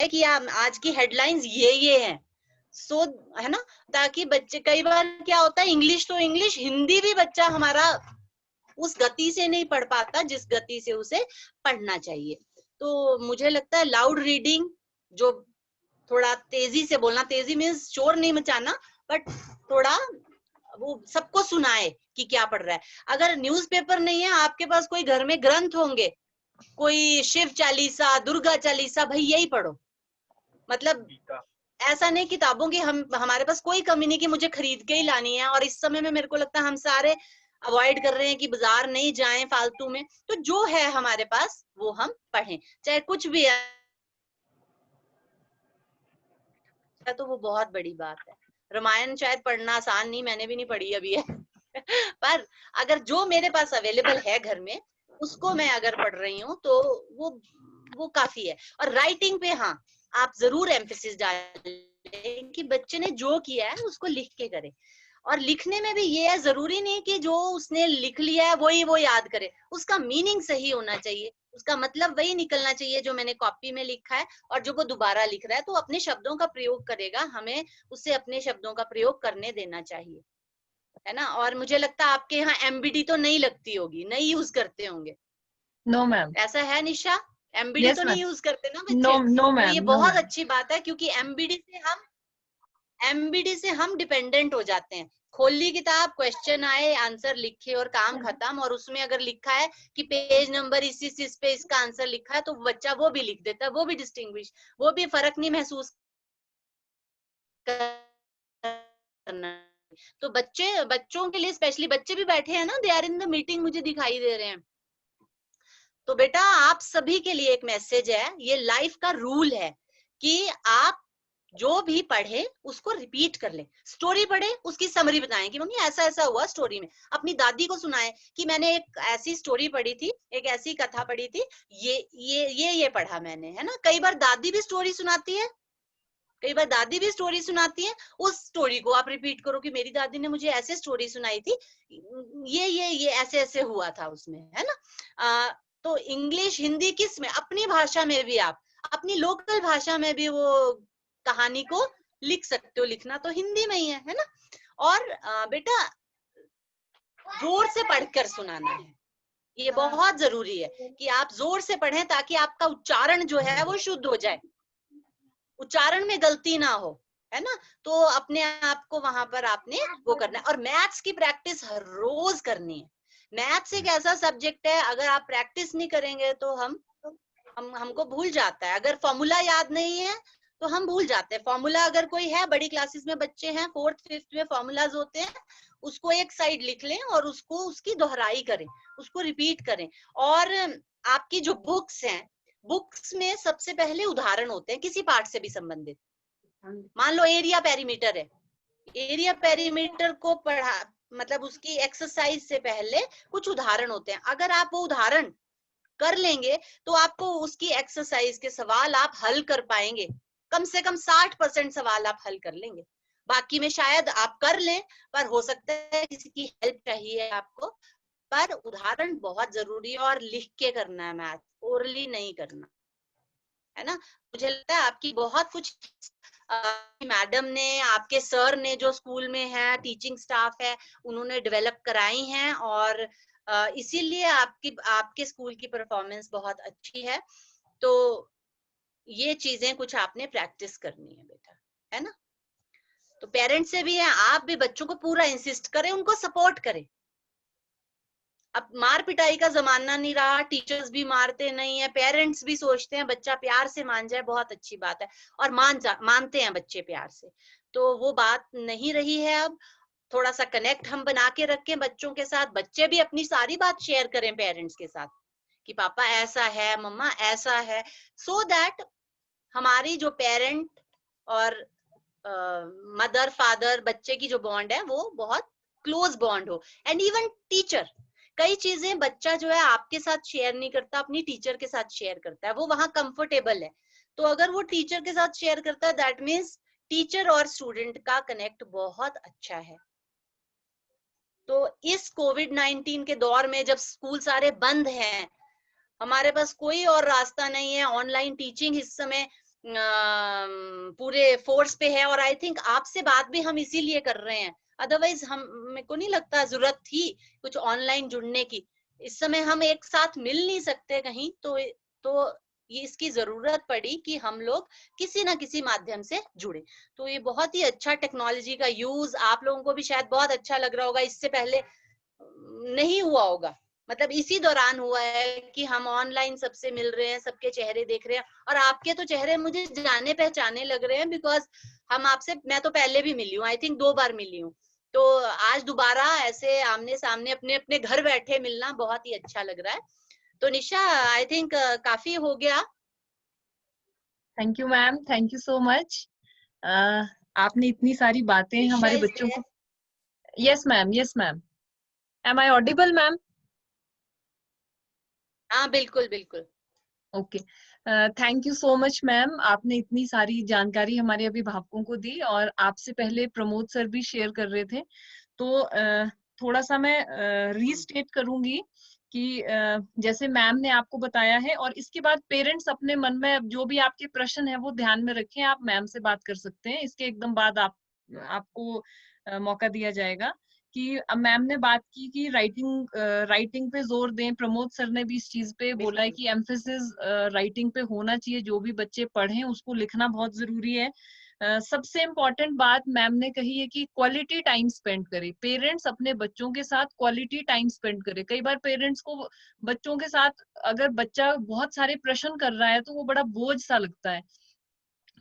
कि आज की हेडलाइंस ये हैं, सो है ना, ताकि बच्चे, कई बार क्या होता है, इंग्लिश तो इंग्लिश, हिंदी भी बच्चा हमारा उस गति से नहीं पढ़ पाता जिस गति से उसे पढ़ना चाहिए। तो मुझे लगता है लाउड रीडिंग, जो थोड़ा तेजी से बोलना, तेजी मीन्स शोर नहीं मचाना, बट थोड़ा वो सबको सुनाए कि क्या पढ़ रहा है। अगर न्यूज़पेपर नहीं है आपके पास, कोई घर में ग्रंथ होंगे, कोई शिव चालीसा, दुर्गा चालीसा, भाई यही पढ़ो। मतलब ऐसा नहीं किताबों की हमारे पास कोई कमी नहीं कि मुझे खरीद के ही लानी है, और इस समय में मेरे को लगता है हम सारे अवॉइड कर रहे हैं कि बाजार नहीं जाएं फालतू में। तो जो है हमारे पास वो हम पढ़ें, चाहे कुछ भी है, तो वो बहुत बड़ी बात है। रामायण शायद पढ़ना आसान नहीं, मैंने भी नहीं पढ़ी अभी है पर अगर जो मेरे पास अवेलेबल है घर में, उसको मैं अगर पढ़ रही हूँ तो वो काफी है। और राइटिंग पे हाँ, आप जरूर एम्फेसिस डालें कि बच्चे ने जो किया है उसको लिख के करे। और लिखने में भी ये है, जरूरी नहीं कि जो उसने लिख लिया है वही वो याद करे, उसका मीनिंग सही होना चाहिए, उसका मतलब वही निकलना चाहिए जो मैंने कॉपी में लिखा है। और जो वो दोबारा लिख रहा है तो अपने शब्दों का प्रयोग करेगा, हमें उससे अपने शब्दों का प्रयोग करने देना चाहिए, है ना। और मुझे लगता है आपके यहाँ एमबीडी तो नहीं लगती होगी, नहीं यूज करते होंगे। No ma'am. ऐसा है निशा? एमबीडी यस तो मैम। नहीं यूज करते ना नो बच्चे? नो तो मैम, ये नो बहुत मैम। अच्छी बात है, क्योंकि एमबीडी से हम डिपेंडेंट हो जाते हैं। खोल ली किताब, क्वेश्चन आए, आंसर लिखे और काम खत्म। और उसमें अगर लिखा है कि पेज नंबर इस पे इसका आंसर लिखा है, तो बच्चा वो भी लिख देता है, वो भी डिस्टिंग्विश, वो भी फर्क नहीं महसूस करना। तो बच्चों के लिए स्पेशली, बच्चे भी बैठे हैं ना, they are in the meeting, मुझे दिखाई दे रहे हैं। तो बेटा आप सभी के लिए एक मैसेज है, ये लाइफ का रूल है कि आप जो भी पढ़े उसको रिपीट कर ले। स्टोरी पढ़े, उसकी समरी बताएं कि मम्मी ऐसा ऐसा हुआ स्टोरी में। अपनी दादी को सुनाएं कि मैंने एक ऐसी स्टोरी पढ़ी थी, एक ऐसी कथा पढ़ी थी, ये पढ़ा मैंने, है ना। कई बार दादी भी स्टोरी सुनाती है, कई बार दादी भी स्टोरी सुनाती है, उस स्टोरी को आप रिपीट करो कि मेरी दादी ने मुझे ऐसे स्टोरी सुनाई थी, ये ऐसे ऐसे हुआ था उसमें, है ना। तो इंग्लिश हिंदी किस में, अपनी भाषा में भी आप अपनी लोकल भाषा में भी वो कहानी को लिख सकते हो। लिखना तो हिंदी में ही है ना। और बेटा जोर से पढ़कर सुनाना है, ये बहुत जरूरी है कि आप जोर से पढ़ें ताकि आपका उच्चारण जो है वो शुद्ध हो जाए, उच्चारण में गलती ना हो, है ना। तो अपने आप को वहां पर आपने वो करना है। और मैथ्स की प्रैक्टिस हर रोज करनी है। मैथ्स एक ऐसा सब्जेक्ट है, अगर आप प्रैक्टिस नहीं करेंगे तो हमको भूल जाता है। अगर फॉर्मूला याद नहीं है तो हम भूल जाते हैं। फॉर्मूला अगर कोई है, बड़ी क्लासेस में बच्चे हैं, 4th 5th में फॉर्मूलाज होते हैं, उसको एक साइड लिख लें और उसको उसकी दोहराई करें, उसको रिपीट करें। और आपकी जो बुक्स हैं, बुक्स में सबसे पहले उदाहरण होते हैं किसी पार्ट से भी संबंधित। मान लो एरिया पेरीमीटर है, एरिया पेरीमीटर को पढ़ा, मतलब उसकी एक्सरसाइज से पहले कुछ उदाहरण होते हैं। अगर आप वो उदाहरण कर लेंगे तो आपको उसकी एक्सरसाइज के सवाल आप हल कर पाएंगे। कम से कम 60% सवाल आप हल कर लेंगे। बाकी में शायद आप कर लें, पर हो सकता है किसी की हेल्प चाहिए आपको। पर उदाहरण बहुत जरूरी है, और लिख के करना है मैथ, ओरली नहीं करना, है ना। मुझे लगता है आपकी बहुत कुछ मैडम ने, आपके सर ने जो स्कूल में है, टीचिंग स्टाफ है, उन्होंने डेवलप कराई हैं, और इसीलिए आपके स्कूल की परफॉर्मेंस बहुत अच्छी है। तो ये चीजें कुछ आपने प्रैक्टिस करनी है बेटा, है ना। तो पेरेंट्स से भी है, आप भी बच्चों को पूरा इंसिस्ट करें, उनको सपोर्ट करें। अब मार पिटाई का जमाना नहीं रहा, टीचर्स भी मारते नहीं है, पेरेंट्स भी सोचते हैं बच्चा प्यार से मान जाए, बहुत अच्छी बात है, और मानते हैं बच्चे प्यार से। तो वो बात नहीं रही है अब। थोड़ा सा कनेक्ट हम बना के रखें बच्चों के साथ, बच्चे भी अपनी सारी बात शेयर करें पेरेंट्स के साथ कि पापा ऐसा है, मम्मा ऐसा है, सो दैट हमारी जो पेरेंट और मदर फादर बच्चे की जो बॉन्ड है वो बहुत क्लोज बॉन्ड हो। एंड इवन टीचर, कई चीजें बच्चा जो है आपके साथ शेयर नहीं करता, अपनी टीचर के साथ शेयर करता है, वो वहां कंफर्टेबल है। तो अगर वो टीचर के साथ शेयर करता है, दैट मीन्स टीचर और स्टूडेंट का कनेक्ट बहुत अच्छा है। तो इस कोविड-19 के दौर में जब स्कूल सारे बंद हैं, हमारे पास कोई और रास्ता नहीं है, ऑनलाइन टीचिंग इस समय पूरे फोर्स पे है, और आई थिंक आपसे बात भी हम इसीलिए कर रहे हैं। अदरवाइज हम, मेरे को नहीं लगता जरूरत थी कुछ ऑनलाइन जुड़ने की। इस समय हम एक साथ मिल नहीं सकते कहीं, तो ये इसकी जरूरत पड़ी कि हम लोग किसी ना किसी माध्यम से जुड़े। तो ये बहुत ही अच्छा टेक्नोलॉजी का यूज आप लोगों को भी शायद बहुत अच्छा लग रहा होगा, इससे पहले नहीं हुआ होगा। मतलब इसी दौरान हुआ है कि हम ऑनलाइन सबसे मिल रहे हैं, सबके चेहरे देख रहे हैं, और आपके तो चेहरे मुझे जाने पहचाने लग रहे हैं, बिकॉज हम आपसे, मैं तो पहले भी मिली हूँ, आई थिंक 2 बार मिली हूँ। तो आज दोबारा ऐसे आमने सामने अपने अपने घर बैठे मिलना बहुत ही अच्छा लग रहा है। तो निशा, आई थिंक काफी हो गया। Thank you ma'am, thank you so much. आपने इतनी सारी बातें निशा हमारे इज बच्चों देयर? को। Yes ma'am, yes ma'am. Am I audible ma'am? हाँ बिल्कुल बिल्कुल। Okay. Thank you so much ma'am, आपने इतनी सारी जानकारी हमारे अभिभावकों को दी, और आपसे पहले प्रमोद सर भी शेयर कर रहे थे। तो थोड़ा सा मैं रीस्टेट करूंगी कि जैसे मैम ने आपको बताया है, और इसके बाद पेरेंट्स अपने मन में अब जो भी आपके प्रश्न है वो ध्यान में रखें, आप मैम से बात कर सकते हैं। इसके एकदम बाद आपको मौका दिया जाएगा कि अब मैम ने बात की कि राइटिंग पे जोर दें। प्रमोद सर ने भी इस चीज पे बोला है बिल्कुल कि एम्फेसिस राइटिंग पे होना चाहिए, जो भी बच्चे पढ़ें उसको लिखना बहुत जरूरी है। सबसे इम्पोर्टेंट बात मैम ने कही है कि क्वालिटी टाइम स्पेंड करें, पेरेंट्स अपने बच्चों के साथ क्वालिटी टाइम स्पेंड करें। कई बार पेरेंट्स को बच्चों के साथ, अगर बच्चा बहुत सारे प्रश्न कर रहा है तो वो बड़ा बोझ सा लगता है।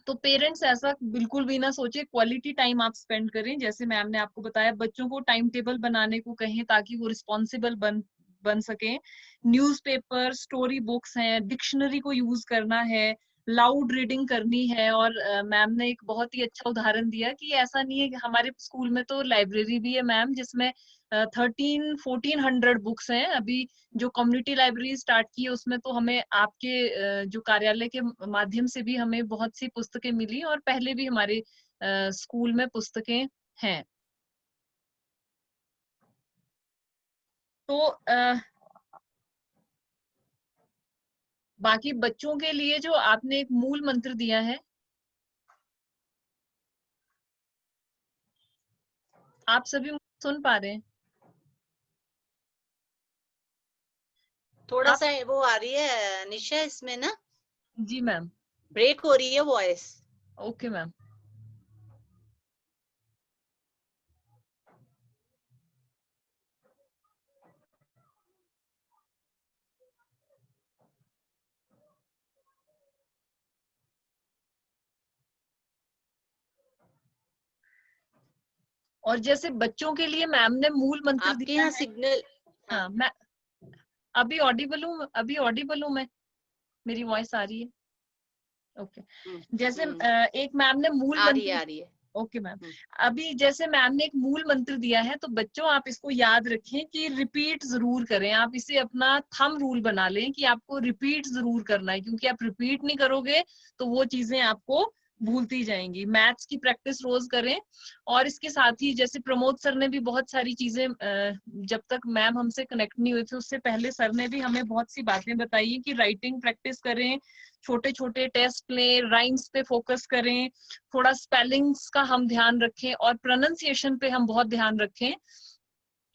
तो पेरेंट्स ऐसा बिल्कुल भी ना सोचे, क्वालिटी टाइम आप स्पेंड करें। जैसे मैम ने आपको बताया, बच्चों को टाइम टेबल बनाने को कहें ताकि वो रिस्पॉन्सिबल बन सके। न्यूज़पेपर, स्टोरी बुक्स हैं, डिक्शनरी को यूज करना है, लाउड रीडिंग करनी है। और मैम ने एक बहुत ही अच्छा उदाहरण दिया कि ऐसा नहीं है कि हमारे स्कूल में तो लाइब्रेरी भी है मैम, जिसमें 1400 बुक्स हैं। अभी जो कम्युनिटी लाइब्रेरी स्टार्ट की है उसमें तो हमें आपके जो कार्यालय के माध्यम से भी हमें बहुत सी पुस्तकें मिली, और पहले भी हमारे स्कूल में पुस्तकें हैं। तो बाकी बच्चों के लिए जो आपने एक मूल मंत्र दिया है, आप सभी सुन पा रहे हैं? थोड़ा आप? सा वो आ रही है निशा इसमें ना, जी मैम। ब्रेक हो रही है वॉइस। Okay ma'am. और जैसे बच्चों के लिए मैम ने मूल मंत्र आपके दिया यहाँ है। सिग्नल। हाँ। हाँ, मैं अभी ऑडिबल हूँ, अभी ऑडिबल हूँ मैं? मेरी वॉइस आ रही है? ओके। हम्म जैसे हम्म, एक मैम ने मूल आ रही है मंत्र। आ रही है। Okay ma'am. हम्म, अभी जैसे मैम ने एक मूल मंत्र दिया है, तो बच्चों आप इसको याद रखें कि रिपीट जरूर करें। आप इसे अपना थंब रूल बना लें कि आपको रिपीट जरूर करना है, क्योंकि आप रिपीट नहीं करोगे तो वो चीजें आपको भूलती जाएंगी। मैथ्स की प्रैक्टिस रोज करें। और इसके साथ ही जैसे प्रमोद सर ने भी बहुत सारी चीजें, जब तक मैम हमसे कनेक्ट नहीं हुए थे उससे पहले सर ने भी हमें बहुत सी बातें बताई है कि राइटिंग प्रैक्टिस करें, छोटे छोटे टेस्ट लें, राइम्स पे फोकस करें, थोड़ा स्पेलिंग्स का हम ध्यान रखें, और प्रोनाउंसिएशन पे हम बहुत ध्यान रखें।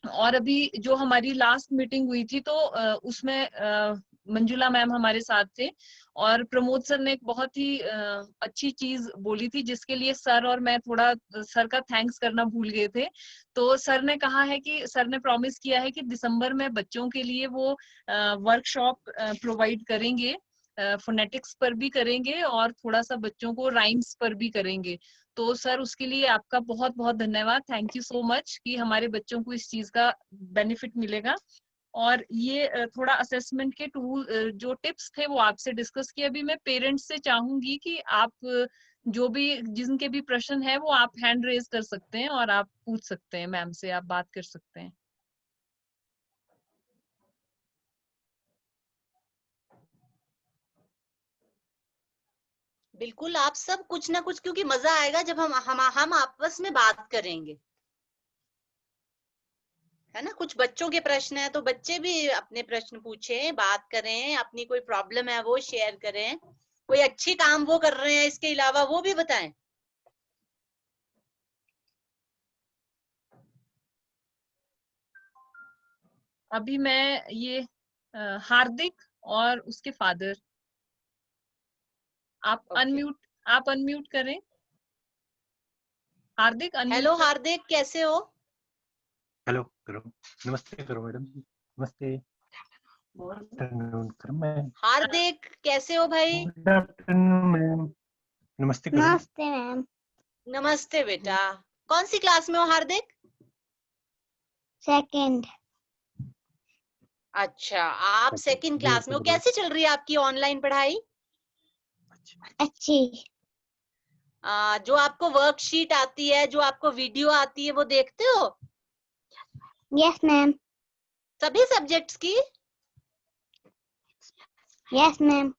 और अभी जो हमारी लास्ट मीटिंग हुई थी तो उसमें मंजुला मैम हमारे साथ थे, और प्रमोद सर ने एक बहुत ही अच्छी चीज बोली थी जिसके लिए सर और मैं थोड़ा सर का थैंक्स करना भूल गए थे। तो सर ने कहा है कि सर ने प्रॉमिस किया है कि दिसंबर में बच्चों के लिए वो वर्कशॉप प्रोवाइड करेंगे, फोनेटिक्स पर भी करेंगे और थोड़ा सा बच्चों को राइम्स पर भी करेंगे। तो सर उसके लिए आपका बहुत बहुत धन्यवाद, थैंक यू सो मच कि हमारे बच्चों को इस चीज का बेनिफिट मिलेगा। और ये थोड़ा असेसमेंट के टूल जो टिप्स थे वो आपसे डिस्कस किए। अभी मैं पेरेंट्स से चाहूंगी कि आप जो भी जिनके भी प्रश्न है वो आप हैंड रेज कर सकते हैं और आप पूछ सकते हैं, मैम से आप बात कर सकते हैं। बिल्कुल, आप सब कुछ ना कुछ, क्योंकि मजा आएगा जब हम आपस में बात करेंगे, है ना। कुछ बच्चों के प्रश्न है तो बच्चे भी अपने प्रश्न पूछें, बात करें, अपनी कोई प्रॉब्लम है वो शेयर करें। कोई अच्छी काम वो कर रहे हैं इसके अलावा, वो भी बताएं। अभी मैं ये हार्दिक और उसके फादर, आप ओके। अनम्यूट करें। हार्दिक अनम्यूट हेलो करें। हार्दिक, कैसे हो? हेलो करो, नमस्ते करो मैडम जी, नमस्ते। गुड आफ्टरनून करो मैम। हार्दिक कैसे हो भाई? गुड आफ्टरनून मैम, नमस्ते करो। नमस्ते मैम। नमस्ते बेटा। कौन सी क्लास में हो हार्दिक? सेकंड। अच्छा, आप सेकंड क्लास में हो। कैसे चल रही है आपकी ऑनलाइन पढ़ाई? अच्छी। जो आपको वर्कशीट आती है, जो आपको वीडियो आती है, वो देखते हो यस मैम। सभी सब्जेक्ट्स की? Yes ma'am.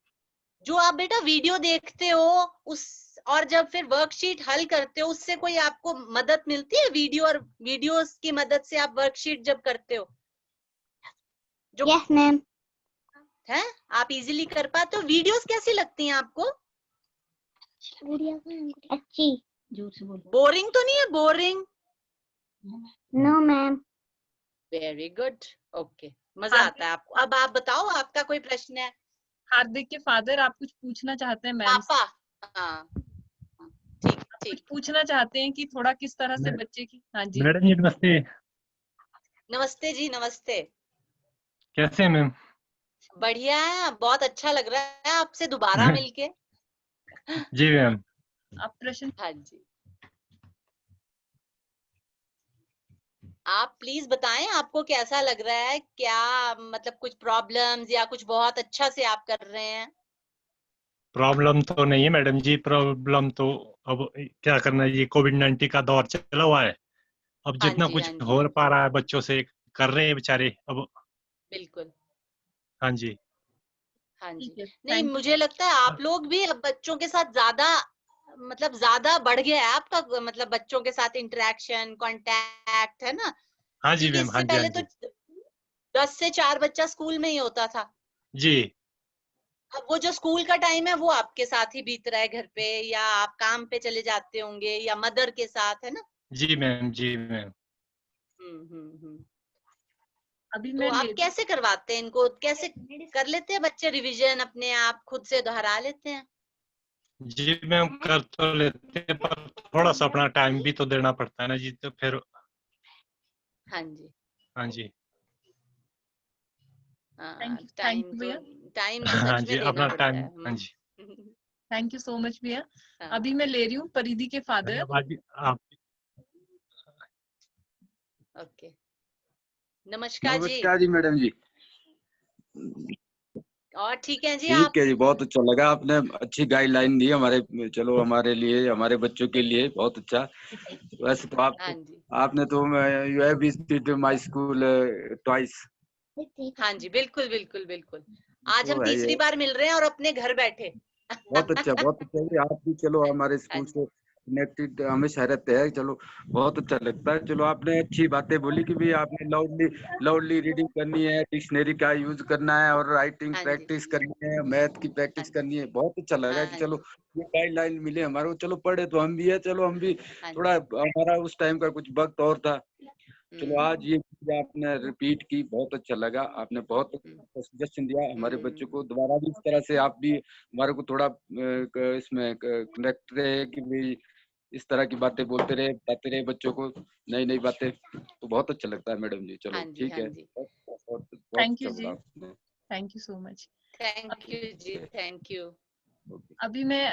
जो आप बेटा वीडियो देखते हो उस और जब फिर वर्कशीट हल करते हो, उससे कोई आपको मदद मिलती है? वीडियो और वीडियोस की मदद से आप वर्कशीट जब करते हो, जो यस मैम। है आप इजीली कर पाते हो? वीडियोस कैसी लगती हैं आपको? अच्छी। बोरिंग तो नहीं है? Boring? No ma'am. Very good. Okay, मजा आता है आपको। अब आप बताओ, आपका कोई प्रश्न है? हार्दिक के फादर, आप कुछ पूछना चाहते हैं मैम से? पापा। हाँ, ठीक कुछ ठीक। पूछना चाहते हैं कि थोड़ा किस तरह से मैं- बच्चे की? हाँ जी। मैडम जी नमस्ते, नमस्ते जी, नमस्ते। कैसे हैं मैम? बढ़िया है, बहुत अच्छा लग रहा है आपसे दोबारा मिलके। जी मैम। आप प्रश्न। हाँ जी, आप प्लीज बताएं आपको कैसा लग रहा है, क्या मतलब कुछ प्रॉब्लम्स या कुछ बहुत अच्छा से आप कर रहे हैं? प्रॉब्लम तो नहीं है मैडम जी, प्रॉब्लम तो अब क्या करना है, ये कोविड-19 का दौर चला हुआ है। अब हाँ जितना जी, कुछ हाँ जी, हो पा रहा है बच्चों से कर रहे हैं बेचारे अब। बिल्कुल। हाँ जी। हाँ जी। ठीक है, नहीं, थैंक यू। मुझे लगता है आप लोग भी अब बच्चों के साथ ज्यादा, मतलब ज्यादा बढ़ गया है आपका, मतलब बच्चों के साथ इंटरेक्शन, कांटेक्ट, है ना? हाँ जी क्योंकि मैम, हाँ इससे जी, हाँ पहले तो जी। 10 से 4 बच्चा स्कूल में ही होता था। जी। अब वो जो स्कूल का टाइम है वो आपके साथ ही बीत रहा है घर पे, या आप काम पे चले जाते होंगे, या मदर के साथ, है ना? जी मैम, जी मैम। हम्म। अभी तो मैं आप ले कैसे करवाते हैं इनको? कैसे कर लेते हैं बच्चे रिवीजन अपने आप खुद से दोहरा लेते हैं? जी मैम, कर तो लेते हैं पर थोड़ा-सा अपना टाइम भी तो देना पड़ता है ना जी, तो फिर हाँ जी। हाँ जी। थैंक टाइम यू तो भैया। हाँ सच में जी, देना अपना पड़ता टाइम, है। हाँ जी। थैंक यू सो मच भैया। हाँ, अभी मैं ले रही हूँ परिधि के फादर। धन्यवाद जी, आप ओके। नमस्कार जी। नमस्कार जी मैडम जी। और ठीक है जी आप? ठीक है जी, बहुत अच्छा लगा, आपने अच्छी गाइडलाइन दी हमारे, चलो हमारे लिए, हमारे बच्चों के लिए बहुत अच्छा। वैसे तो हाँ जी, आपने तो you have visited my school twice. हाँ जी, बिल्कुल बिल्कुल बिल्कुल। आज हम तो है तीसरी ये बार मिल रहे हैं और अपने घर बैठे। बहुत अच्छा, बहुत अच्छा जी। आप भी चलो हमारे हाँ स्कूल जी, से कनेक्टेड हमेशा रहते हैं, चलो बहुत अच्छा लगता है। चलो आपने अच्छी बातें बोली कि भी आपने लाउडली लाउडली रीडिंग करनी है, डिक्शनरी का यूज करना है और राइटिंग हाँ जी, प्रैक्टिस करनी है, मैथ की हाँ प्रैक्टिस जी, करनी है। बहुत अच्छा लगा कि हाँ चलो जी, ये गाइडलाइन मिले हमारे को। चलो पढ़े तो हम भी है, चलो हम भी हाँ थोड़ा, जी। हमारा उस टाइम का कुछ वक्त और था। चलो आज हम्म ये चीज़ आपने रिपीट की, बहुत अच्छा लगा। आपने बहुत हम्म सजेशन दिया हमारे बच्चों को, हम्म दोबारा भी इस तरह से आप भी हमारे को थोड़ा इसमें कनेक्ट रहे कि भाई इस तरह की बातें बोलते रहे, बताते रहे बच्चों को नई नई बातें, तो बहुत अच्छा लगता है मैडम जी। चलो हाँ जी, ठीक हाँ है, जी। बहुत थैंक यू अच्छा बोला जी, आपने। Thank you so much. Thank you जी, थैंक यू। अभी मैं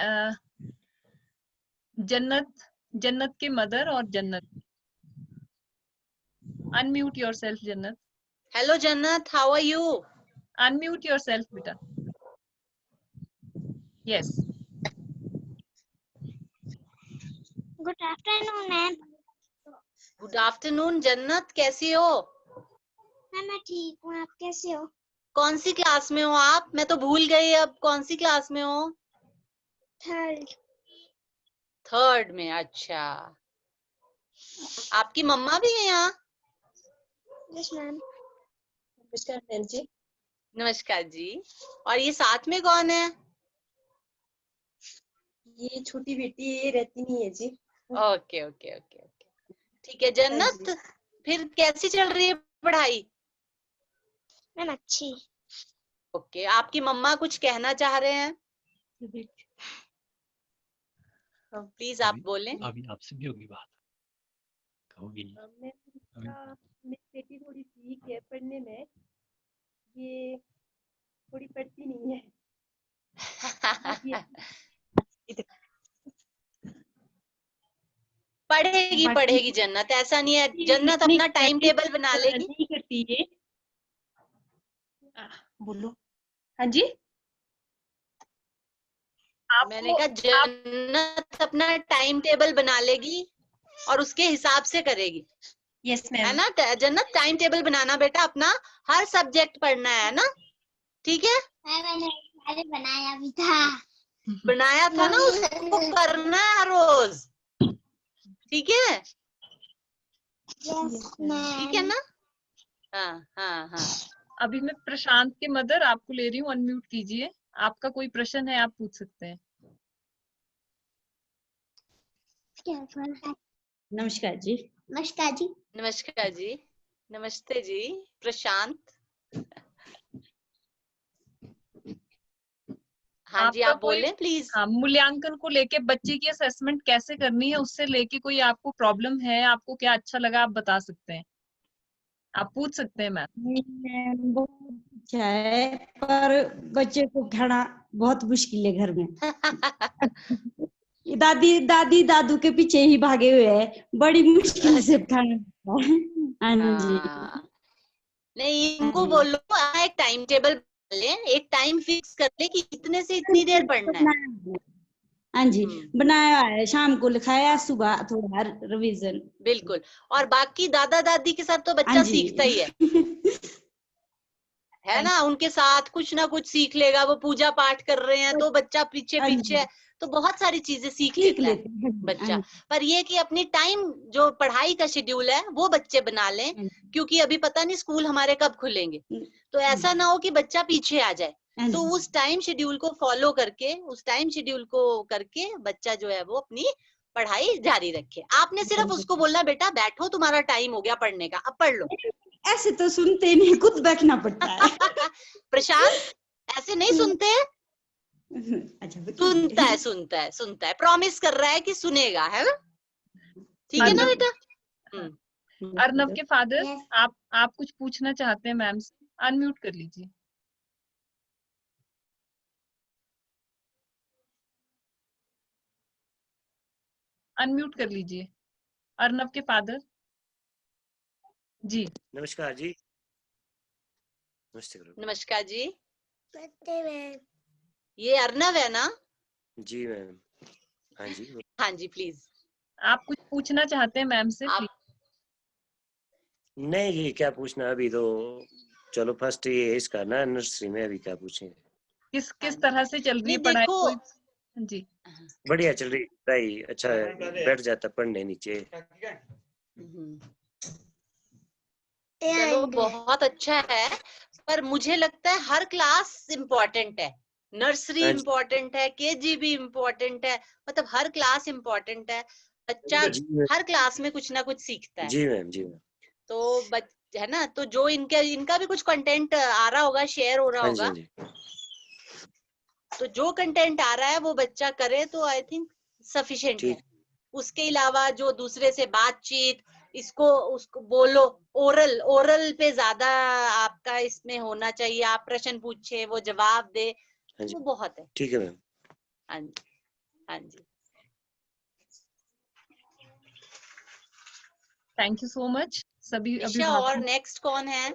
जन्नत, जन्नत के मदर और Jannat, unmute yourself Jannat, hello Jannat, how are you? Unmute yourself बेटा। Yes. Good afternoon ma'am. Good afternoon Jannat, कैसी हो? मैम मैं ठीक हूँ, आप कैसे हो? कौन सी क्लास में हो आप? मैं तो भूल गई अब, कौन सी क्लास में हो? थर्ड। थर्ड में, अच्छा। आपकी मम्मा भी है यहाँ? Yes ma'am. नमस्कार जी। और ये साथ में कौन है? ये छोटी बेटी ये रहती नहीं है जी। ओके ओके ओके ओके, ठीक है। जन्नत, फिर कैसी चल रही है पढ़ाई? मैम अच्छी। ओके, आपकी मम्मा कुछ कहना चाह रहे हैं, प्लीज आप बोलें। अभी आपसे भी होगी बात, कहोगी। मेरी बेटी थोड़ी वीक है पढ़ने में, ये थोड़ी पढ़ती नहीं है। पढ़ेगी पढ़ेगी जन्नत, ऐसा नहीं है। जन्नत अपना टाइम टेबल बना लेगी। नहीं करती है। बोलो। हाँ जी, मैंने कहा जन्नत अपना टाइम टेबल बना लेगी और उसके हिसाब से करेगी, यस है मैम। ना। जन्नत टाइम टेबल बनाना बेटा, अपना हर सब्जेक्ट पढ़ना है ना, ठीक है। मैंने बनाया भी था। बनाया था ना, उसको करना है रोज, ठीक है। यस ठीक है मैम। ना। हाँ हाँ हाँ। अभी मैं प्रशांत के मदर आपको ले रही हूँ, अनम्यूट कीजिए। आपका कोई प्रश्न है आप पूछ सकते हैं। नमस्कार जी। नमस्कार जी। नमस्कार जी, नमस्ते जी प्रशांत। हाँ जी, आपका आप कोई बोलें प्लीज। हाँ, मूल्यांकन को लेके बच्चे की असेसमेंट कैसे करनी है, उससे लेके कोई आपको प्रॉब्लम है, आपको क्या अच्छा लगा, आप बता सकते हैं, आप पूछ सकते हैं मैम। मैम बहुत अच्छा है, पर बच्चे को उठाना बहुत मुश्किल है घर में। दादी दादी दादू के पीछे ही भागे हुए हैं, बड़ी मुश्किल से उठाना पड़ता है। हाँ जी। हाँ, नहीं इनको हाँ जी। बोलो एक टाइम टेबल बना ले, एक टाइम फिक्स कर ले कि इतने से इतनी देर पढ़ना है। हाँ जी, बनाया है, शाम को लिखाया, सुबह थोड़ा रिवीजन। बिल्कुल। और बाकी दादा दादी के साथ तो हाँ बच्चा जी। सीखता ही है ना। उनके साथ कुछ ना कुछ सीख लेगा। वो पूजा पाठ कर रहे हैं तो बच्चा पीछे हाँ पीछे जी, तो बहुत सारी चीजें सीख सीख लेता है लेते हैं। बच्चा। हाँ पर ये कि अपनी टाइम जो पढ़ाई का शेड्यूल है वो बच्चे बना लें, जी, क्योंकि अभी पता नहीं स्कूल हमारे कब खुलेंगे। तो ऐसा ना हो कि बच्चा पीछे आ जाए। हाँ तो जी। उस टाइम शेड्यूल को फॉलो करके, उस टाइम शेड्यूल को करके बच्चा जो है वो अपनी पढ़ाई जारी रखे। आपने सिर्फ उसको बोलना बेटा बैठो, तुम्हारा टाइम हो गया पढ़ने का, अब पढ़ लो। ऐसे तो सुनते नहीं, खुद बैठना पड़ता है। प्रशांत ऐसे नहीं सुनते हैं। अच्छा सुनता है सुनता है सुनता है, प्रॉमिस कर रहा है कि सुनेगा, है ना। ठीक है ना बेटा। अर्नव के फादर, Yes. आप कुछ पूछना चाहते हैं मैम से, अनम्यूट कर लीजिए। अनम्यूट कर लीजिए, अर्नव के फादर जी। नमस्कार जी। नमस्ते करो। नमस्कार जी, नमस्ते मैम। ये अर्नव है ना। जी मैम। हाँ जी। हाँ जी प्लीज। आप कुछ पूछना चाहते हैं मैम से, आप प्लीज। नहीं जी, क्या पूछना, अभी तो चलो फर्स्ट ये इसका ना नर्सरी में, अभी क्या पूछें। किस तरह से चल रही है नहीं पढ़ाई देखो, कोई? जी बढ़िया चल रही पढ़ाई, अच्छा है, बैठ जाता पढ़ने नीचे। चलो बहुत अच्छा है। पर मुझे लगता है हर क्लास इम्पोर्टेंट है। नर्सरी हाँ जी। इम्पोर्टेंट है, केजी भी इम्पोर्टेंट है, मतलब हर क्लास इम्पोर्टेंट है। बच्चा जी मैम। हर क्लास में कुछ ना कुछ सीखता है। जी मैम। जी मैम। तो है ना, तो जो इनका भी कुछ कंटेंट आ रहा होगा, शेयर हो रहा हाँ जी। होगा, हाँ जी। तो जो कंटेंट आ रहा है वो बच्चा करे तो आई थिंक सफिशिएंट है। ठीक। उसके अलावा जो दूसरे से बातचीत, उसको बोलो, ओरल पे ज्यादा आपका इसमें होना चाहिए। आप प्रश्न पूछे, वो जवाब दे, हाँ जी। वो बहुत है। ठीक है मैम। हाँ जी, हाँ जी। थैंक यू सो मच सभी निशा, और अभिभावकों। नेक्स्ट कौन है?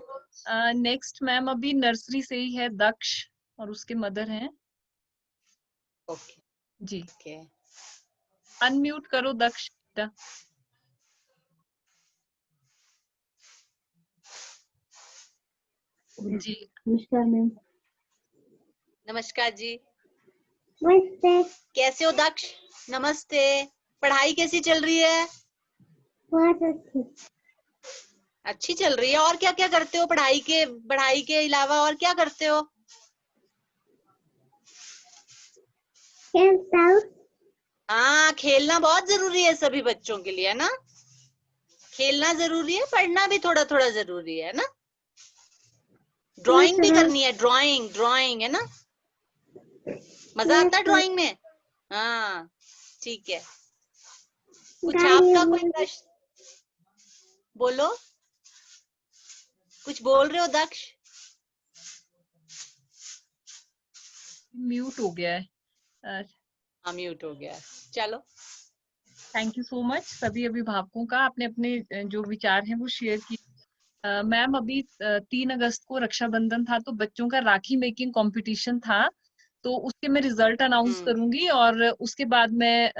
नेक्स्ट मैम अभी नर्सरी से ही है दक्ष, और उसके मदर हैं। ओके जी ओके। अनम्यूट करो दक्ष बेटा। जी नमस्कार मैम। नमस्कार जी, नमस्ते। कैसे हो दक्ष? नमस्ते। पढ़ाई कैसी चल रही है? बहुत अच्छी। अच्छी चल रही है। और क्या क्या करते हो पढ़ाई के अलावा, और क्या करते हो? Camp out. हाँ, खेलना बहुत जरूरी है सभी बच्चों के लिए, है ना। खेलना जरूरी है, पढ़ना भी थोड़ा थोड़ा जरूरी है ना। ड्राइंग भी करनी है, ड्राइंग है ना। मजा आता है ड्राइंग में। हाँ, ठीक है। कुछ आपका कोई प्रश्न बोलो, कुछ बोल रहे हो दक्ष? म्यूट हो गया है। म्यूट हो गया, चलो। थैंक यू सो मच सभी अभिभावकों का, आपने अपने जो विचार हैं वो शेयर किए। मैम अभी 3 अगस्त को रक्षाबंधन था, तो बच्चों का राखी मेकिंग कंपटीशन था, तो उसके मैं रिजल्ट अनाउंस करूंगी और उसके बाद मैं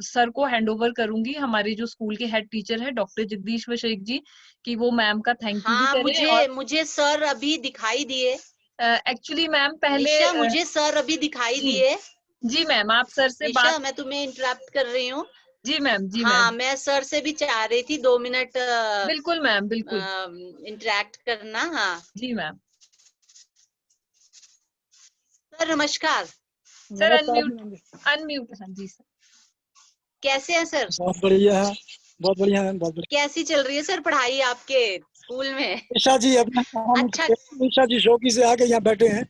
सर को हैंड ओवर करूंगी, हमारे जो स्कूल के हेड टीचर है डॉक्टर जगदीश वशेक जी, कि वो मैम का थैंक यू भी हाँ, करें। मुझे सर अभी दिखाई दिए। एक्चुअली मैम पहले निशा, मुझे सर अभी दिखाई जी दिए। जी मैम, आप सर से निशा, बात। मैं तुम्हें इंटरप्ट कर रही हूँ। जी मैम, जी मैम। हाँ, मैं सर से भी चाह रही थी 2 मिनट बिल्कुल मैम, बिल्कुल। इंटरेक्ट करना। हाँ जी मैम। सर, नमस्कार। Sir unmute. हाँ जी सर। कैसे हैं सर? बहुत बढ़िया है, बहुत बढ़िया है, बहुत बढ़िया। कैसी चल रही है सर पढ़ाई आपके स्कूल में? निशा जी अपना काम, अच्छा। निशा जी शौकी से आके यहाँ बैठे हैं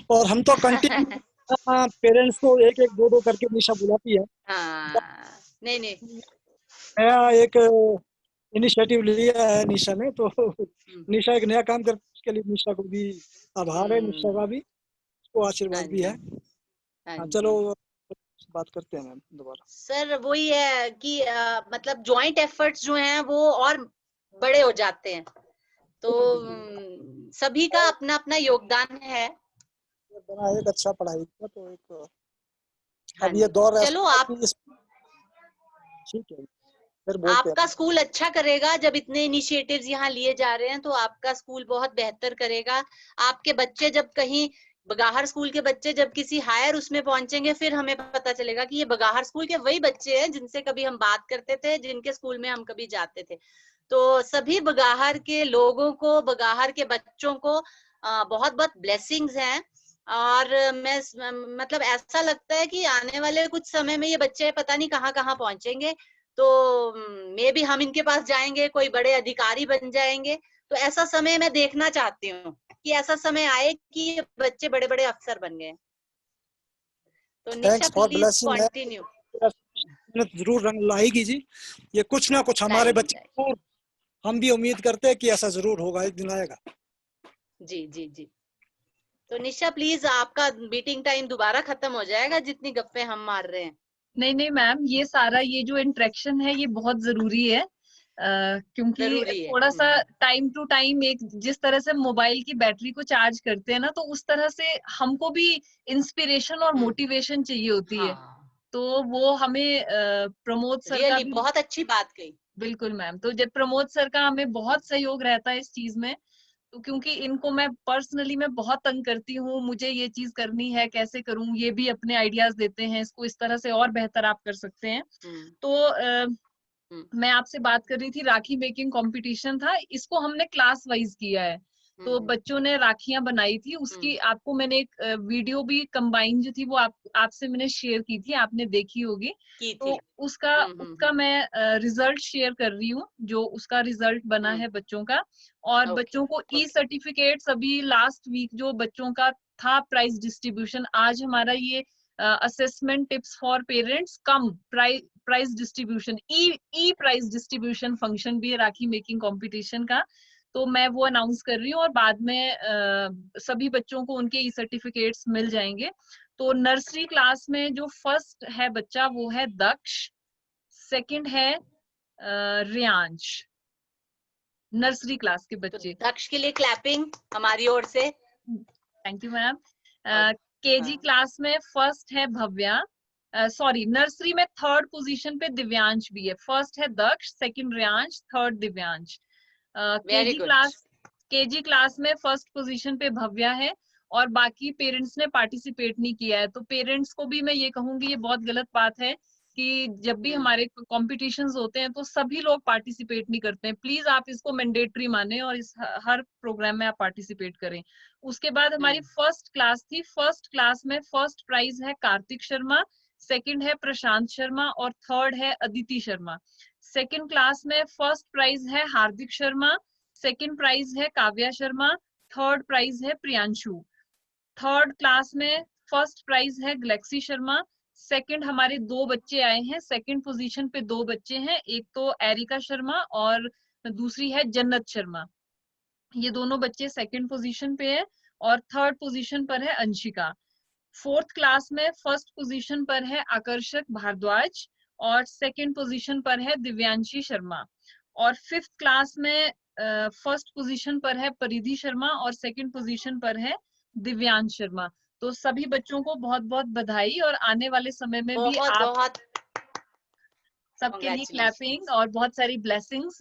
और हम तो कंटिन्यू पेरेंट्स को एक एक दो दो करके निशा बुलाती है। हाँ, नहीं नहीं, नया एक इनिशिएटिव लिया है निशा ने, तो निशा एक नया काम कर, उसके लिए निशा को भी आभार है, निशा का भी, उसको आशीर्वाद भी है। हाँ, चलो बात करते हैं मैम दोबारा। सर वही है कि मतलब जॉइंट एफर्ट्स जो हैं वो और बड़े हो जाते हैं, तो सभी का अपना अपना योगदान है। बना एक अच्छा पढ़ाई का, तो एक अब ये दौर है, चलो आप, ठीक है फिर बोलते आपका हैं। स्कूल अच्छा करेगा जब इतने इनिशिएटिव्स यहाँ लिए जा रहे हैं, तो आपका स्कूल बहुत बेहतर करेगा। आपके बच्चे जब कहीं बगाहर स्कूल के बच्चे जब किसी हायर उसमें पहुंचेंगे, फिर हमें पता चलेगा कि ये बगाहर स्कूल के वही बच्चे हैं जिनसे कभी हम बात करते थे, जिनके स्कूल में हम कभी जाते थे। तो सभी बगाहर के लोगों को, बगाहर के बच्चों को बहुत बहुत ब्लेसिंग्स हैं। और मैं मतलब ऐसा लगता है कि आने वाले कुछ समय में ये बच्चे पता नहीं कहाँ कहाँ पहुंचेंगे, तो मे भी हम इनके पास जाएंगे, कोई बड़े अधिकारी बन जाएंगे। तो ऐसा समय मैं देखना चाहती हूँ कि ऐसा समय आए कि ये बच्चे बड़े बड़े अफसर बन गए। तो निशा प्लीज कंटिन्यू। जरूर रंग लाएगी जी, ये कुछ ना कुछ हमारे बच्चे, हम भी उम्मीद करते हैं कि ऐसा जरूर होगा, एक दिन आएगा। जी जी जी। तो निशा प्लीज, आपका मीटिंग टाइम दोबारा खत्म हो जाएगा, जितनी गप्पे हम मार रहे हैं। नहीं नहीं मैम, ये सारा ये जो इंटरेक्शन है ये बहुत जरूरी है, क्योंकि थोड़ा सा टाइम टू टाइम एक जिस तरह से मोबाइल की बैटरी को चार्ज करते हैं ना, तो उस तरह से हमको भी इंस्पिरेशन और मोटिवेशन चाहिए होती है। तो वो हमें प्रमोद सर का भी बहुत अच्छी बात कही। बिल्कुल मैम, तो जब प्रमोद सर का हमें बहुत सहयोग रहता है इस चीज में, तो क्योंकि इनको मैं पर्सनली मैं बहुत तंग करती हूँ, मुझे ये चीज करनी है, कैसे करूँ, ये भी अपने आइडियाज देते हैं, इसको इस तरह से और बेहतर आप कर सकते हैं। तो मैं आपसे बात कर रही थी, राखी मेकिंग कंपटीशन था, इसको हमने क्लास वाइज किया है, तो बच्चों ने राखियां बनाई थी, उसकी आपको मैंने एक वीडियो भी कंबाइन जो थी वो आपसे मैंने शेयर की थी, आपने देखी होगी। तो उसका मैं रिजल्ट शेयर कर रही हूँ, जो उसका रिजल्ट बना है बच्चों का। और बच्चों को ई सर्टिफिकेट्स अभी लास्ट वीक जो बच्चों का था प्राइज डिस्ट्रीब्यूशन, आज हमारा ये assessment tips for parents cum prize distribution, e prize distribution function भी है राखी मेकिंग कंपटीशन का, तो मैं वो अनाउंस कर रही हूँ और बाद में सभी बच्चों को उनके ई सर्टिफिकेट्स मिल जाएंगे। तो नर्सरी क्लास में जो फर्स्ट है बच्चा वो है दक्ष, सेकंड है रियांश, नर्सरी क्लास के बच्चे। तो दक्ष के लिए क्लैपिंग हमारी ओर से। Thank you ma'am. KG class में फर्स्ट है भव्या, सॉरी नर्सरी में थर्ड पोजीशन पे दिव्यांश भी है, फर्स्ट है Daksh, second Riyansh, third Divyansh. KG class में फर्स्ट पोजीशन पे भव्या है और बाकी पेरेंट्स ने पार्टिसिपेट नहीं किया है। तो पेरेंट्स को भी मैं ये कहूंगी, ये बहुत गलत बात है कि जब भी हमारे कॉम्पिटिशन्स होते हैं तो सभी लोग पार्टिसिपेट नहीं करते हैं। प्लीज आप इसको मैंडेटरी माने और इस हर प्रोग्राम में आप पार्टिसिपेट करें। उसके बाद हमारी फर्स्ट क्लास थी, फर्स्ट क्लास में फर्स्ट प्राइज है कार्तिक शर्मा, सेकंड है प्रशांत शर्मा और थर्ड है अदिति शर्मा। सेकंड क्लास में फर्स्ट प्राइज है हार्दिक शर्मा, सेकंड प्राइज है काव्या शर्मा, थर्ड प्राइज है प्रियांशु। थर्ड क्लास में फर्स्ट प्राइज है ग्लेक्सी शर्मा। सेकंड हमारे 2 बच्चे आए हैं, सेकंड पोजीशन पे 2 बच्चे हैं, एक तो एरिका शर्मा और दूसरी है जन्नत शर्मा। ये दोनों बच्चे सेकंड पोजीशन पे है और थर्ड पोजीशन पर है अंशिका। फोर्थ क्लास में फर्स्ट पोजीशन पर है आकर्षक भारद्वाज और सेकंड पोजीशन पर है दिव्यांशी शर्मा। और फिफ्थ क्लास में फर्स्ट पोजीशन पर है परिधि शर्मा और सेकंड पोजीशन पर है दिव्यांश शर्मा। तो सभी बच्चों को बहुत बहुत बधाई और आने वाले समय में भी बहुत आप बहुत सबके लिए Congratulations. क्लैपिंग और बहुत सारी ब्लेसिंग्स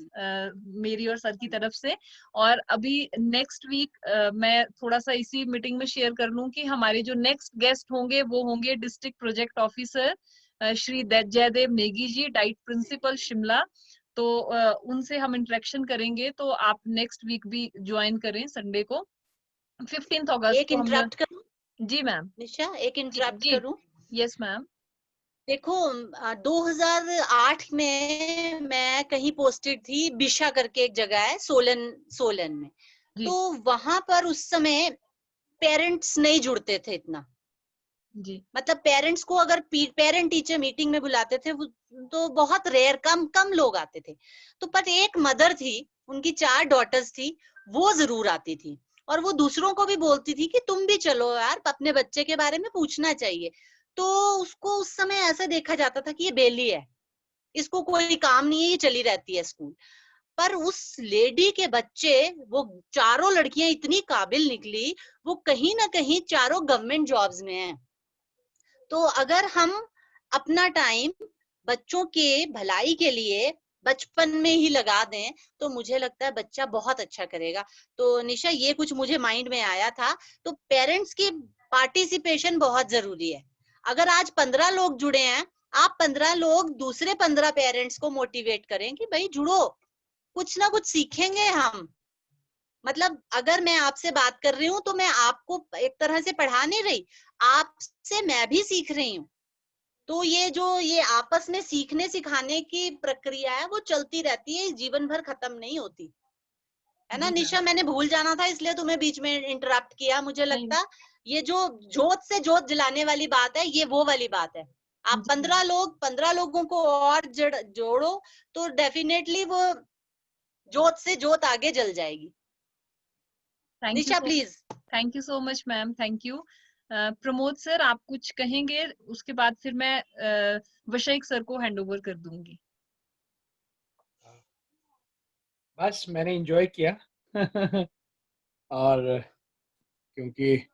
मेरी और सर की तरफ से। और अभी नेक्स्ट वीक मैं थोड़ा सा इसी मीटिंग में शेयर कर लूं कि हमारे जो नेक्स्ट गेस्ट होंगे वो होंगे district project officer Shri Jaydev Negi ji, DIET principal Shimla. तो उनसे हम इंटरेक्शन करेंगे, तो आप नेक्स्ट वीक भी ज्वाइन करें संडे को 15 अगस्त एक को हम। इंटरप्ट करूं जी मैम। निशा, एक इंटरप्ट जी करूं? Yes ma'am. देखो 2008 में मैं कहीं पोस्टेड थी, बिशा करके एक जगह है सोलन में। जी तो वहां पर उस समय पेरेंट्स नहीं जुड़ते थे इतना। जी मतलब पेरेंट्स को अगर पेरेंट टीचर मीटिंग में बुलाते थे तो बहुत रेयर, कम लोग आते थे। तो पर एक मदर थी, उनकी 4 डॉटर्स थी, वो जरूर आती थी और वो दूसरों को भी बोलती थी कि तुम भी चलो यार, अपने बच्चे के बारे में पूछना चाहिए। तो उसको उस समय ऐसा देखा जाता था कि ये बेली है, इसको कोई काम नहीं है, ये चली रहती है स्कूल। पर उस लेडी के बच्चे, वो चारों लड़कियां इतनी काबिल निकली, वो कहीं ना कहीं चारों गवर्नमेंट जॉब्स में हैं। तो अगर हम अपना टाइम बच्चों के भलाई के लिए बचपन में ही लगा दें तो मुझे लगता है बच्चा बहुत अच्छा करेगा। तो निशा, ये कुछ मुझे माइंड में आया था। तो पेरेंट्स की पार्टिसिपेशन बहुत जरूरी है। अगर आज 15 लोग जुड़े हैं, आप 15 लोग दूसरे 15 पेरेंट्स को मोटिवेट करें कि भाई जुड़ो, कुछ ना कुछ सीखेंगे हम। मतलब अगर मैं आपसे बात कर रही हूँ तो मैं आपको एक तरह से पढ़ा नहीं रही, आपसे मैं भी सीख रही हूँ। तो ये आपस में सीखने सिखाने की प्रक्रिया है, वो चलती रहती है, जीवन भर खत्म नहीं होती है ना। जी निशा, मैंने भूल जाना था इसलिए तुम्हें बीच में इंटरप्ट किया। मुझे नहीं। लगता ये जो जोत से जोत जलाने वाली बात है, ये वो वाली बात है। आप जी 15 लोगों को और जोड़ो तो डेफिनेटली वो जोत से जोत आगे जल जाएगी। Nisha please. Thank you so much ma'am, thank you. Pramod sir, आप कुछ कहेंगे, उसके बाद फिर मैं वशयिक सर को हैंड ओवर कर दूंगी। बस मैंने एंजॉय किया और क्योंकि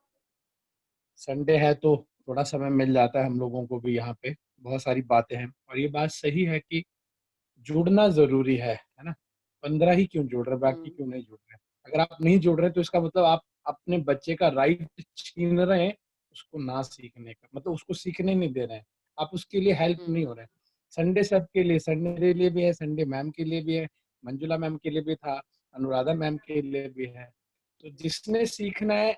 संडे है तो थोड़ा समय मिल जाता है हम लोगों को भी, यहाँ पे बहुत सारी बातें हैं। और ये बात सही है कि जुड़ना जरूरी है ना। 15 ही क्यों जुड़ रहे, बाकी क्यों नहीं जुड़ रहे? अगर आप नहीं जुड़ रहे तो इसका मतलब आप अपने बच्चे का राइट छीन रहे हैं, उसको ना सीखने का, मतलब उसको सीखने नहीं दे रहे हैं, आप उसके लिए हेल्प नहीं हो रहे हैं। संडे सबके लिए, संडे मेरे लिए भी है, संडे मैम के लिए भी है, मंजुला मैम के लिए भी था, अनुराधा मैम के लिए भी है। तो जिसने सीखना है,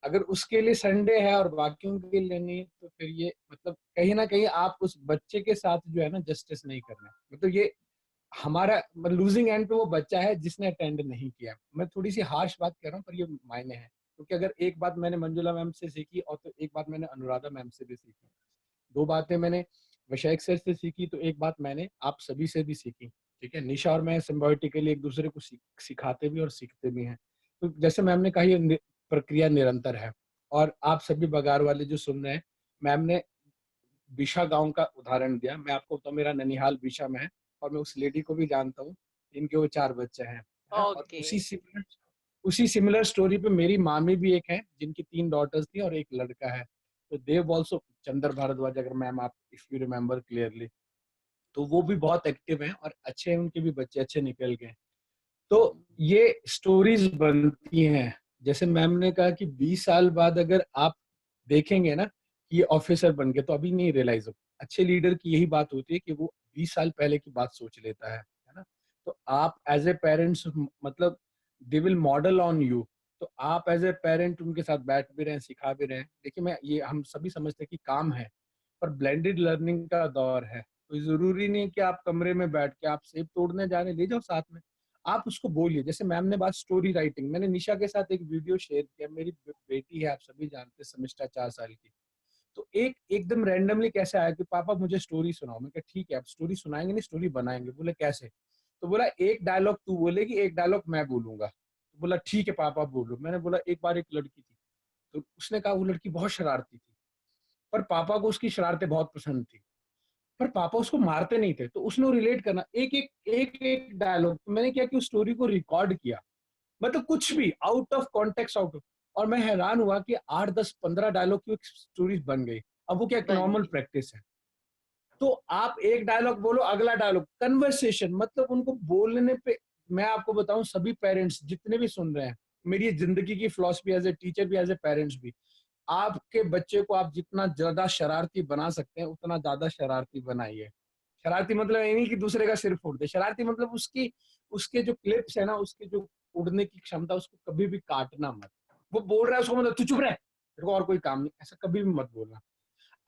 अगर उसके लिए संडे है और बाकियों के लिए नहीं, तो फिर ये मतलब कहीं ना कहीं आप उस बच्चे के साथ जो है ना जस्टिस नहीं कर रहे। मतलब ये हमारा लूजिंग एंड पे वो बच्चा है जिसने अटेंड नहीं किया। मैं थोड़ी सी हार्श बात कर रहा हूँ पर ये मायने है, क्योंकि अगर एक बात मैंने मंजुला मैम से सीखी और तो एक बात मैंने अनुराधा मैम से भी सीखी, 2 बातें मैंने वैशाख सर से सीखी, तो एक बात मैंने आप सभी से भी सीखी। ठीक है, निशा और मैं सिम्बायोटिकली एक दूसरे को सिखाते भी और सीखते भी हैं। तो जैसे मैम ने कहा, ये प्रक्रिया निरंतर है। और आप सभी बगार वाले जो सुन रहे हैं, मैम ने बिशा गांव का उदाहरण दिया। मैं आपको बताऊं, मेरा ननिहाल बिशा में है और मैं उस लेडी को भी जानता हूँ, इनके वो 4 बच्चे हैं। और उसी सिमिलर स्टोरी पे मेरी मामी भी एक है, जिनकी 3 डॉटर्स थी और 1 लड़का है। तो देव ऑल्सो चंद्र भारद्वाज, अगर मैम आप इफ यू रिमेम्बर क्लियरली, तो वो भी बहुत एक्टिव हैं और अच्छे हैं, उनके भी बच्चे अच्छे निकल गए। तो ये स्टोरीज बनती हैं। जैसे मैम ने कहा कि 20 साल बाद अगर आप देखेंगे ना कि ये ऑफिसर बन गए, तो अभी नहीं रियलाइज हो। अच्छे लीडर की यही बात होती है कि वो 20 साल पहले की बात सोच लेता है ना। तो आप एज ए पेरेंट्स, मतलब they will model on you. तो आप एज ए पेरेंट उनके साथ बैठ भी रहे हैं, सिखा भी रहे हैं। देखिए, मैं ये हम सभी समझते हैं कि काम है, पर ब्लेंडेड लर्निंग का दौर है, कोई जरूरी नहीं कि आप कमरे में बैठ के आप सेब तोड़ने जा रहे, ले जाओ साथ में, आप उसको बोलिए। जैसे मैम ने बात स्टोरी राइटिंग, मैंने निशा के साथ एक वीडियो शेयर किया, मेरी बेटी है, आप सभी जानते हैं, समिष्टा 4 साल की। तो एकदम रैंडमली कैसे आया कि पापा मुझे स्टोरी सुनाओ। मैं कहा ठीक है, आप स्टोरी सुनाएंगे नहीं, स्टोरी बनाएंगे। बोले कैसे? तो बोला एक डायलॉग तू बोलेगी, एक डायलॉग मैं बोलूंगा। तो बोला ठीक है पापा बोलो। मैंने बोला एक बार एक लड़की थी, तो उसने कहा वो लड़की बहुत शरारती थी, पर पापा को उसकी शरारतें बहुत पसंद थी, पर पापा उसको मारते नहीं थे। तो उसने रिलेट करना एक डायलॉग। तो मैंने क्या कि उस स्टोरी को रिकॉर्ड किया, मतलब कुछ भी आउट ऑफ कॉन्टेक्स्ट, और मैं हैरान हुआ कि 8, 10, 15 डायलॉग की स्टोरीज बन गई। अब वो क्या एक नॉर्मल प्रैक्टिस है। तो आप एक डायलॉग बोलो, अगला डायलॉग, कन्वर्सेशन, मतलब उनको बोलने पे। मैं आपको बताऊं, सभी पेरेंट्स जितने भी सुन रहे हैं, मेरी जिंदगी की फिलॉसफी एज ए टीचर भी, एज ए पेरेंट्स भी, आपके बच्चे को आप जितना ज्यादा शरारती बना सकते हैं उतना ज्यादा शरारती बनाइए। शरारती मतलब ये नहीं कि दूसरे का सिर फोड़ दे, शरारती मतलब उसके जो क्लिप्स है ना, उसके जो उड़ने की क्षमता, उसको कभी भी काटना मत। वो बोल रहा है, उसको मतलब तू चुप रह, तेरे को और कोई काम नहीं, ऐसा कभी भी मत बोलना।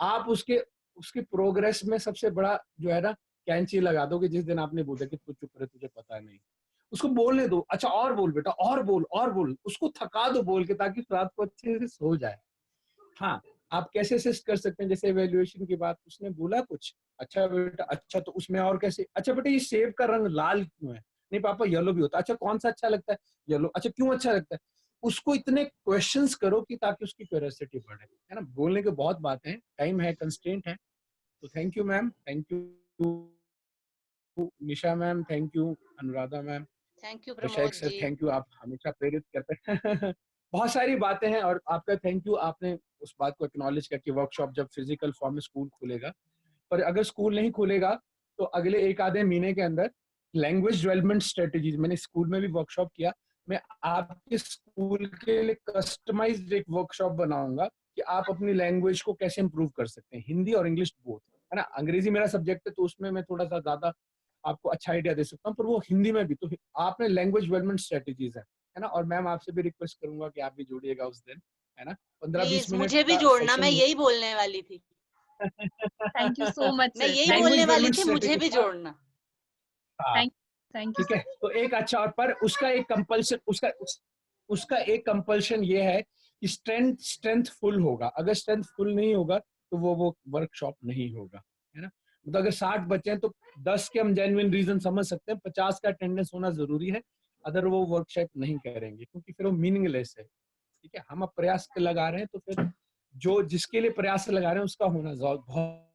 आप उसके प्रोग्रेस में सबसे बड़ा जो है ना, कैंची लगा दो कि जिस दिन आपने बोला कि तू चुप रहे, तुझे पता नहीं, उसको बोलने दो। अच्छा और बोल बेटा, और बोल, उसको थका दो बोल के, ताकि रात को अच्छे से सो जाए। हाँ, आप कैसे असिस्ट कर सकते हैं? जैसे इवैल्यूएशन की बात, उसने बोला कुछ, अच्छा बेटा, अच्छा तो उसमें और कैसे, अच्छा बेटा ये सेब का रंग लाल क्यों है? नहीं पापा येलो भी होता है। अच्छा कौन सा अच्छा लगता है? येलो। अच्छा क्यों अच्छा लगता है? उसको इतने क्वेश्चंस करो कि ताकि उसकी क्यूरियोसिटी बढ़े, है ना। बोलने के बहुत बातें हैं, टाइम है, कंस्ट्रेंट है। तो thank you ma'am, thank you Nisha ma'am, thank you Anuradha ma'am, thank you Vishakh Pramod sir, ji. Thank you, आप हमेशा प्रेरित करते हैं। बहुत सारी बातें हैं, और आपका थैंक यू, आपने उस बात को एक्नॉलेज किया कि वर्कशॉप जब फिजिकल फॉर्म में स्कूल खुलेगा, पर अगर स्कूल नहीं खुलेगा तो अगले एक आधे महीने के अंदर लैंग्वेज डेवलपमेंट स्ट्रेटेजीज, मैंने स्कूल में भी वर्कशॉप किया, मैं आपके स्कूल के लिए कस्टमाइज्ड एक वर्कशॉप बनाऊंगा कि आप अपनी लैंग्वेज को कैसे इंप्रूव कर सकते हैं, हिंदी और इंग्लिश बोथ, है ना। अंग्रेजी मेरा सब्जेक्ट है तो उसमें मैं थोड़ा सा ज्यादा आपको अच्छा आइडिया दे सकता हूँ, पर वो हिंदी में भी। तो आपने लैंग्वेज डेवलपमेंट स्ट्रेटेजीज है ना। और मैम आपसे भी रिक्वेस्ट करूंगा कि आप भी जुड़िएगा उस दिन, है ना। 15-20 प्लीज मिनट मुझे भी का जोड़ना, मैं सेशन। यही बोलने वाली थी। थैंक यू सो मच मैं सर, यही थैंक बोलने लैंग्वेज यू, वाली डेवलपमेंट थी, मुझे भी स्ट्रेटेजी। जोड़ना। हाँ थैंक यू ठीक है। तो एक अच्छा, और पर उसका एक कंपल्शन, उसका एक कंपल्शन ये है कि स्ट्रेंथ फुल होगा। अगर स्ट्रेंथ फुल नहीं होगा तो वो वर्कशॉप नहीं होगा, है ना। तो अगर 60 बच्चे हैं तो 10 के हम जेन्युइन रीजन समझ सकते हैं, 50 का अटेंडेंस होना जरूरी है, अदर वो वर्कशॉप नहीं करेंगे, क्योंकि फिर वो मीनिंगलेस है। ठीक है, हम अब प्रयास लगा रहे हैं, तो फिर जो जिसके लिए प्रयास लगा रहे हैं उसका होना बहुत